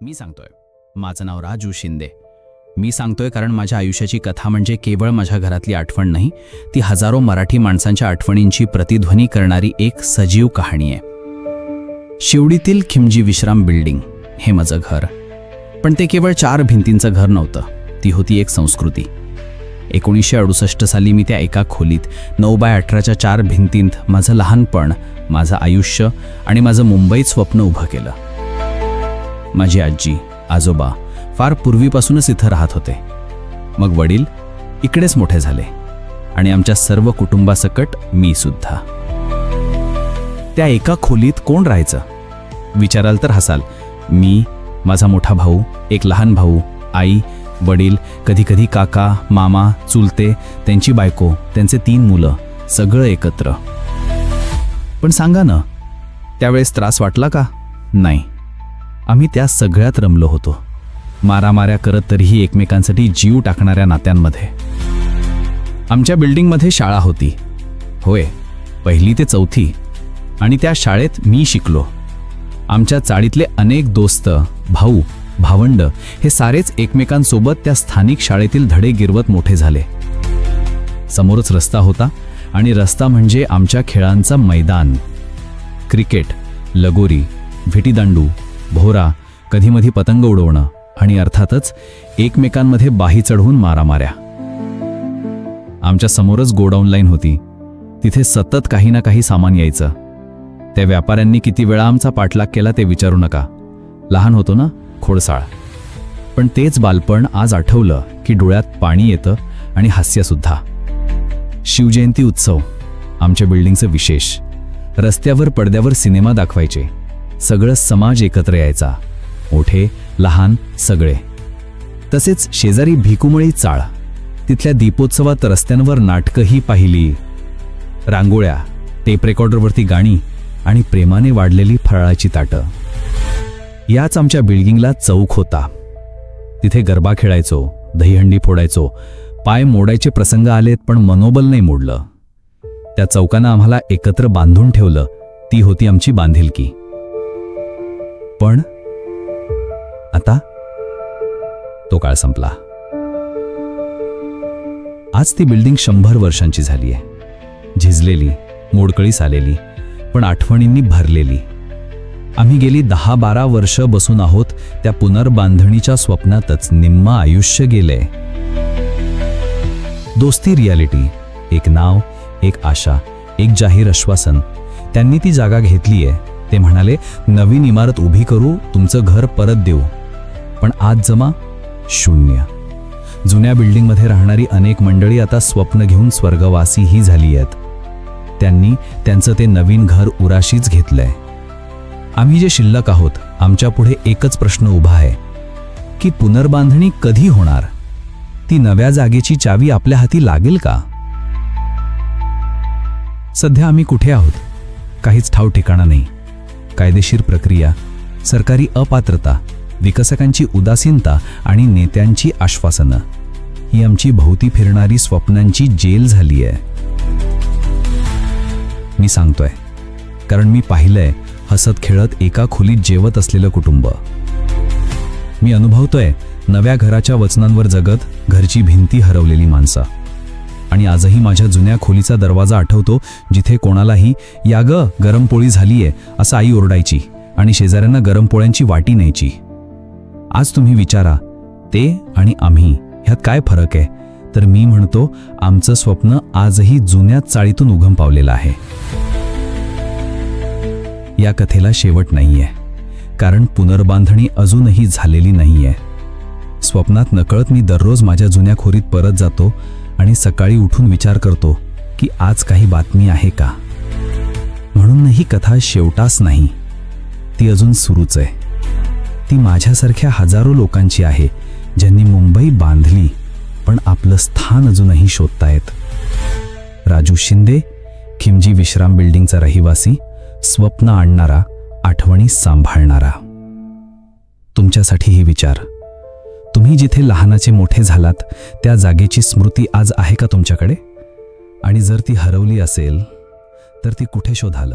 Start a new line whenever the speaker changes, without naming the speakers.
मी सांगतोय. माझं नाव राजू शिंदे. मी सांगतोय कारण माझ्या आयुष्याची कथा म्हणजे केवळ माझ्या घरातली आठवण नाही, ती हजारो मराठी माणसांच्या आठवणींची प्रतिध्वनी करणारी एक सजीव कहाणी आहे. शिवडीतील खिमजी विश्राम बिल्डिंग हे माझं घर. पण ते केवळ 4 भिंतींचं घर नव्हतं, ती होती एक संस्कृती. 1968 साली मी त्या एका खोलीत 9x18च्या 4 भिंतींत माझं लहानपण, माझं आयुष्य आणि माझं मुंबईत स्वप्न उभं केलं. माझी आजी आजोबा फार पूर्वीपासूनच इथं राहत होते. मग वडील इकडेच मोठे झाले आणि आमच्या सर्व कुटुंबासकट मी सुद्धा. त्या एका खोलीत कोण राहायचं विचाराल तर हसाल. मी, माझा मोठा भाऊ, एक लहान भाऊ, आई, वडील, कधीकधी काका, मामा, चुलते, त्यांची बायको, त्यांचे 3 मुलं, सगळं एकत्र. पण सांगा ना, त्यावेळेस त्रास वाटला का? नाही. आम्ही त्या सगळ्यात रमलो होतो, मारामाऱ्या करत तरीही एकमेकांसाठी जीव टाकणाऱ्या नात्यांमध्ये. आमच्या बिल्डिंगमध्ये शाळा होती. होय, 1ली ते 4थी. आणि त्या शाळेत मी शिकलो. आमच्या चाळीतले अनेक दोस्त, भाऊ, भावंड हे सारेच एकमेकांसोबत त्या स्थानिक शाळेतील धडे गिरवत मोठे झाले. समोरच रस्ता होता आणि रस्ता म्हणजे आमच्या खेळांचा मैदान. क्रिकेट, लगोरी, विटीदांडू, भोरा, कधीमधी पतंग उडवणं आणि अर्थातच एकमेकांमध्ये बाही चढवून मारामाऱ्या. आमच्या समोरच गोडाऊन लाईन होती. तिथे सतत काही ना काही सामान यायचं. त्या व्यापाऱ्यांनी किती वेळा आमचा पाठलाग केला ते विचारू नका. लहान होतो ना, खोडसाळ. पण तेच बालपण आज आठवलं की डोळ्यात पाणी येतं आणि हास्यसुद्धा. शिवजयंती उत्सव आमच्या बिल्डिंगचं विशेष. रस्त्यावर पडद्यावर सिनेमा दाखवायचे. सगळं समाज एकत्र यायचा, मोठे लहान सगळे. तसेच शेजारी भिकुमळी चाळ, तिथल्या दीपोत्सवात रस्त्यांवर नाटकंही पाहिली. रांगोळ्या, टेप रेकॉर्डरवरती गाणी आणि प्रेमाने वाढलेली फराळाची ताटं. याच आमच्या बिल्डिंगला चौक होता. तिथे गरबा खेळायचो, दहीहंडी फोडायचो. पाय मोडायचे प्रसंग आलेत पण मनोबल नाही मोडलं. त्या चौकानं आम्हाला एकत्र बांधून ठेवलं. ती होती आमची बांधिलकी. पण आता तो काळ संपला. आज ती बिल्डिंग 100 वर्षांची झाली आहे. झिजलेली, मोडकळीस आलेली, पण आठवणींनी भरलेली. आम्ही गेली 10-12 वर्ष बसून आहोत त्या पुनर्बांधणीच्या स्वप्नातच. निम्म आयुष्य गेलंय. दोस्ती रियालिटी, एक नाव, एक आशा, एक जाहीर आश्वासन. त्यांनी ती जागा घेतलीये. ते म्हणाले, नवीन इमारत उभी करू, तुमचं घर परत देऊ. पण आज जमा शून्य. जुन्या बिल्डिंगमध्ये राहणारी अनेक मंडळी आता स्वप्न घेऊन स्वर्गवासीही झाली आहेत. त्यांनी त्यांचं ते नवीन घर उराशीच घेतलंय. आम्ही जे शिल्लक आहोत, आमच्या पुढे एकच प्रश्न उभा आहे की पुनर्बांधणी कधी होणार? ती नव्या जागेची चावी आपल्या हाती लागेल का? सध्या आम्ही कुठे आहोत? काहीच ठाव ठिकाणा नाही. कायदेशीर प्रक्रिया, सरकारी अपात्रता, विकसकांची उदासीनता आणि नेत्यांची आश्वासनं, ही आमची भोवती फिरणारी स्वप्नांची जेल झाली आहे. मी सांगतोय कारण मी पाहिलंय हसत खेळत एका खोलीत जेवत असलेलं कुटुंब. मी अनुभवतोय नव्या घराच्या वचनांवर जगत घरची भिंती हरवलेली माणसं. आणि आजही माझ्या जुन्या खोलीचा दरवाजा आठवतो, जिथे कोणालाही या ग गरम पोळी झालीये असं आई ओरडायची आणि शेजाऱ्यांना गरम पोळ्यांची वाटी न्यायची. आज तुम्ही विचारा, ते आणि आम्ही ह्यात काय फरक आहे? तर मी म्हणतो, आमचं स्वप्न आजही जुन्याच चाळीतून उगम पावलेलं आहे. या कथेला शेवट नाहीये, कारण पुनर्बांधणी अजूनही झालेली नाहीये. स्वप्नात नकळत मी दररोज माझ्या जुन्या खोलीत परत जातो आणि सकाळी उठून विचार करतो की आज काही बातमी आहे का? म्हणून ही कथा शेवटाच नाही, ती अजून सुरूच आहे. ती माझ्यासारख्या हजारो लोकांची आहे, ज्यांनी मुंबई बांधली पण आपलं स्थान अजूनही शोधतायत. राजू शिंदे, खिमजी विश्राम बिल्डिंगचा रहिवासी, स्वप्न आणणारा, आठवणी सांभाळणारा. तुमच्यासाठी ही विचार. तुम्ही जिथे लहानाचे मोठे झालात त्या जागेची स्मृती आज आहे का तुमच्याकडे? आणि जर ती हरवली असेल तर ती कुठे शोधाल?